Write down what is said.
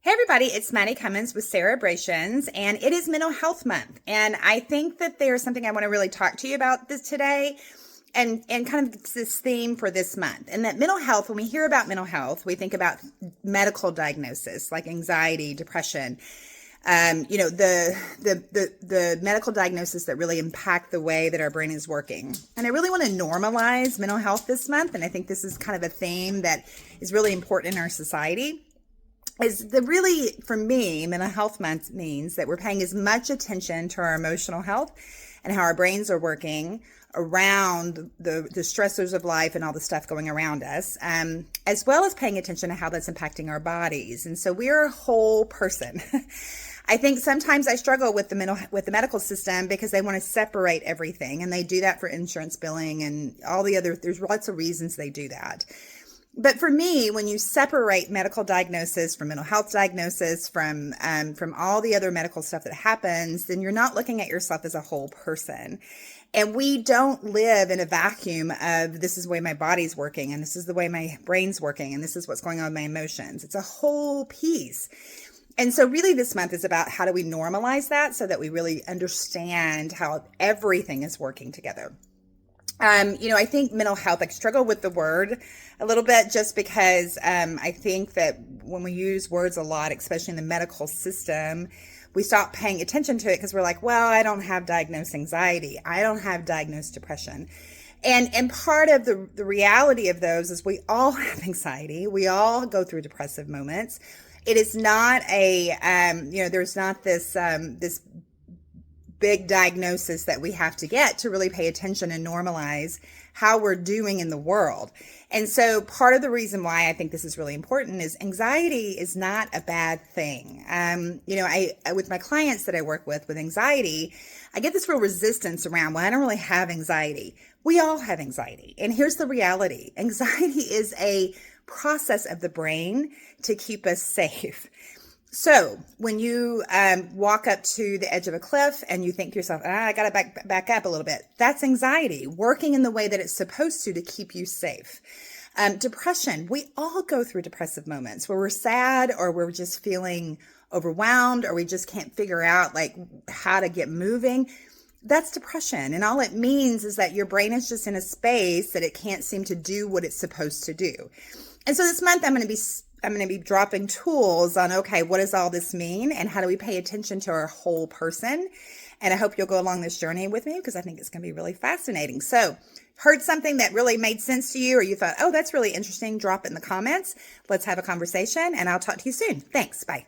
Hey everybody, it's Mattie Cummins with Cerebrations, and it is Mental Health Month. And I think that there's something I want to really talk to you about this today and kind of this theme for this month. And that mental health, when we hear about mental health, we think about medical diagnosis like anxiety, depression, the medical diagnosis that really impact the way that our brain is working. And I really want to normalize mental health this month. And I think this is kind of a theme that is really important in our society. For me, Mental Health Month means that we're paying as much attention to our emotional health and how our brains are working around the stressors of life and all the stuff going around us, as well as paying attention to how that's impacting our bodies. And so we're a whole person. I think sometimes I struggle with the medical system because they want to separate everything, and they do that for insurance billing and all the other. There's lots of reasons they do that. But for me, when you separate medical diagnosis from mental health diagnosis, from all the other medical stuff that happens, then you're not looking at yourself as a whole person. And we don't live in a vacuum of this is the way my body's working, and this is the way my brain's working, and this is what's going on with my emotions. It's a whole piece. And so really this month is about how do we normalize that so that we really understand how everything is working together. I think mental health, I struggle with the word a little bit just because I think that when we use words a lot, especially in the medical system, we stop paying attention to it because we're like, well, I don't have diagnosed anxiety. I don't have diagnosed depression. And part of the reality of those is we all have anxiety. We all go through depressive moments. It is not there's not this big diagnosis that we have to get to really pay attention and normalize how we're doing in the world. And so part of the reason why I think this is really important is anxiety is not a bad thing. I with my clients that I work with anxiety, I get this real resistance around, well, I don't really have anxiety. We all have anxiety. And here's the reality. Anxiety is a process of the brain to keep us safe. So when you walk up to the edge of a cliff and you think to yourself, I got to back up a little bit, that's anxiety working in the way that it's supposed to keep you safe. Depression, we all go through depressive moments where we're sad or we're just feeling overwhelmed or we just can't figure out like how to get moving. That's depression. And all it means is that your brain is just in a space that it can't seem to do what it's supposed to do. And so this month I'm going to be dropping tools on, okay, what does all this mean? And how do we pay attention to our whole person? And I hope you'll go along this journey with me because I think it's going to be really fascinating. So heard something that really made sense to you or you thought, oh, that's really interesting, drop it in the comments. Let's have a conversation and I'll talk to you soon. Thanks. Bye.